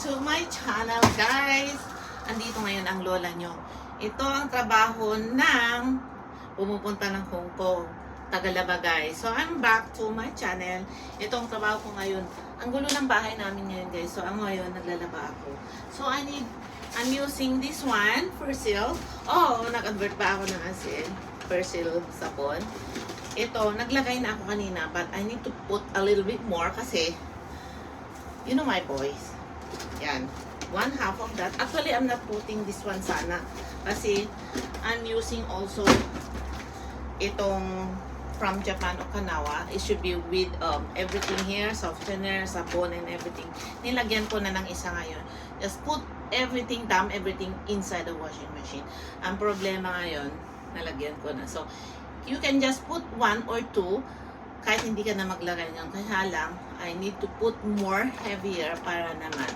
to my channel, guys. Andito ngayon ang lola nyo. Ito ang trabaho ng pumupunta ng Hong Kong. Tagalaba, guys. So, I'm back to my channel. Ito ang trabaho ko ngayon. Ang gulo ng bahay namin ngayon, guys. So, ang ngayon, naglalaba ako. So, I'm using this one, Persil. Oh, nag-advert pa ako ng asin. Persil sabon. Ito, naglagay na ako kanina, but I need to put a little bit more kasi, you know my boys. Yan. 1/2 of that. Actually, I'm not putting this one sana. Kasi, I'm using also itong from Japan, Okinawa. It should be with everything here, softener, sabon, and everything. Nilagyan ko na ng isa ngayon. Just put everything, dump everything inside the washing machine. Ang problema ngayon, nalagyan ko na. So, you can just put 1 or 2 kahit hindi ka na maglagay ng. Kaya lang, I need to put more heavier para naman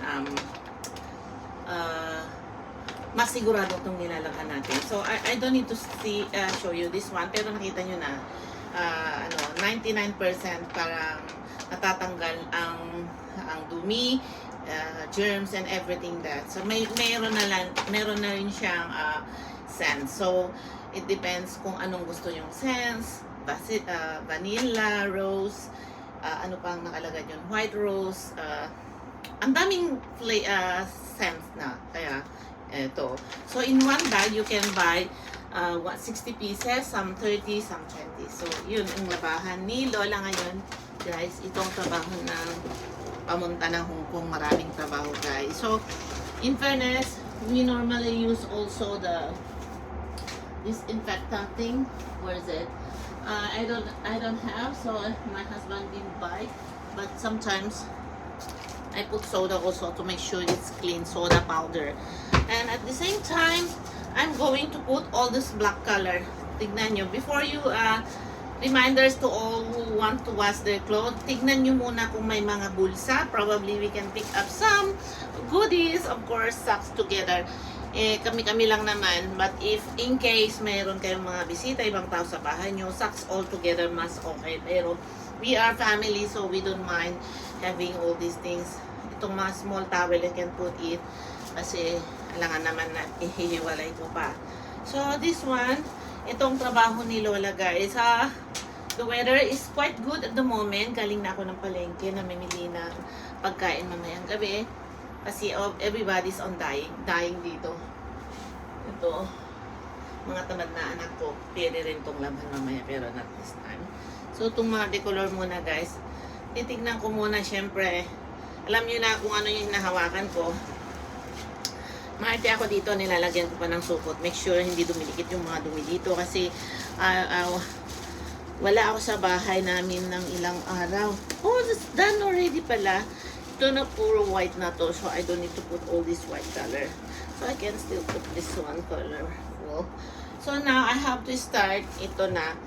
masigurado itong nilalagyan natin. So, I don't need to show you this one. Pero nakita nyo na 99% parang natatanggal ang dumi, germs and everything that. So, meron na rin siyang scent. So, it depends kung anong gusto yung scents. Vanilla, rose, ano pang nakalagay yun, white rose, ang daming scents na, kaya ito. So in one bag you can buy 60 pieces, some 30, some 20. So yun ang labahan ni Lola ngayon, guys. Itong trabaho ng pamunta ng Hong Kong, maraming trabaho, guys. So in fairness, we normally use also the disinfectant thing. Where is it? I don't have, so my husband didn't buy. But sometimes I put soda also to make sure it's clean, soda powder. And at the same time, I'm going to put all this black color. Tignan nyo. Before you, reminders to all who want to wash their clothes, tignan nyo muna kung may mga bulsa. Probably we can pick up some goodies, of course, socks together. Kami-kami lang naman, but if in case mayroon kayong mga bisita, ibang tao sa bahay nyo, socks all together mas okay. Pero we are family, so we don't mind having all these things. Itong mga small towel, I can put it kasi alangan naman na ihihiwalay ko pa. So this one, itong trabaho ni Lola, guys. The weather is quite good at the moment. Galing na ako ng palengke, namimili ng pagkain mamayang gabi. Kasi everybody's on dying dito. Ito, mga tamad na anak ko, pwede rin itong laban mamaya, pero not this time. So, itong mga decolor muna, guys. Titignan ko muna, syempre. Alam nyo na kung ano yung nahawakan ko. Maharte ako dito, nilalagyan ko pa ng supot. Make sure hindi dumilikit yung mga dumi dito. Kasi, wala ako sa bahay namin ng ilang araw. Oh, it's done already pala. Ito na puro white na to, so I don't need to put all this white color. So I can still put this one color. Well, so now I have to start. Ito na.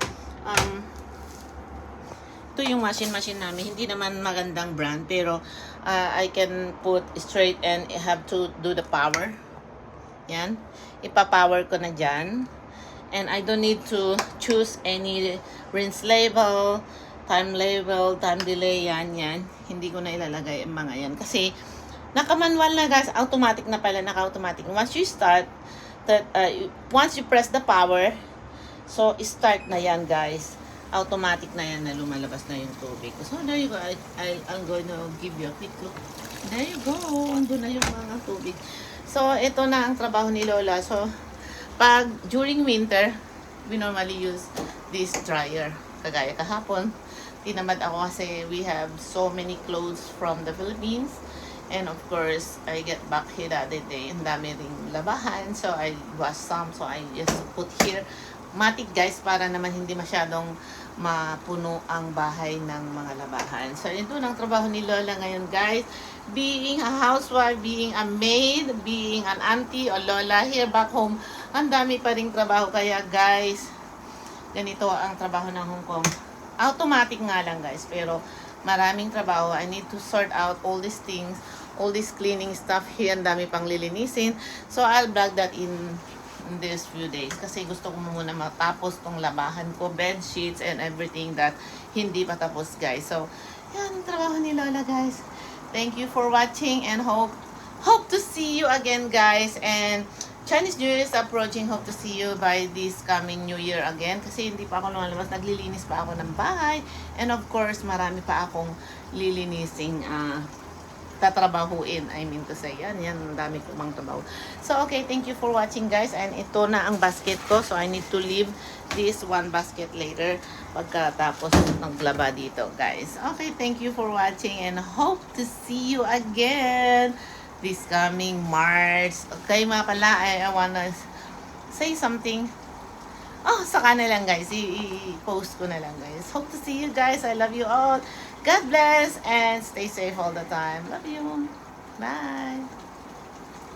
Ito yung washing machine namin. Hindi naman magandang brand, pero I can put straight and I have to do the power. Yan. Ipa-power ko na dyan. And I don't need to choose any rinse label, time label, time delay, yan. Hindi ko na ilalagay ang mga yan. Kasi, naka-manual na, guys. Automatic na pala, naka-automatic. Once you start, once you press the power, so, start na yan, guys. Automatic na yan na lumalabas na yung tubig. So, there you go. I'm going to give you a quick look. There you go. Ando na yung mga tubig. So, ito na ang trabaho ni Lola. So, pag during winter, we normally use this dryer. Kagaya kahapon, tinamad ako kasi we have so many clothes from the Philippines. And of course, I get back here the other day. Ang dami ring labahan. So, I wash some. So, I just put here. Matik, guys, para naman hindi masyadong mapuno ang bahay ng mga labahan. So, ito ang trabaho ni Lola ngayon, guys. Being a housewife, being a maid, being an auntie o Lola here back home, ang dami pa ring trabaho. Kaya, guys, ganito ang trabaho ng Hong Kong. Automatic nga lang, guys, pero maraming trabaho. I need to sort out all these things, all this cleaning stuff here. Ang dami pang lilinisin. So, I'll vlog that in these few days. Kasi gusto ko muna matapos tong labahan ko, bed sheets, and everything that hindi pa tapos, guys. So, yan ang trabaho ni Lola, guys. Thank you for watching and hope hope to see you again, guys. And Chinese New Year is approaching. Hope to see you by this coming New Year again. Kasi hindi pa ako lumalabas. Naglilinis pa ako ng bahay. And of course, marami pa akong lilinising tatrabahuin. I mean to say, yan, ang dami ko mang trabaho. So, okay, thank you for watching, guys. And ito na ang basket ko. So, I need to leave this one basket later pagkatapos naglaba dito, guys. Okay, thank you for watching and hope to see you again this coming March. Okay, mga pala, I wanna say something. Oh, sa kanila lang, guys. I-post ko na lang, guys. Hope to see you, guys. I love you all. God bless and stay safe all the time. Love you. Bye.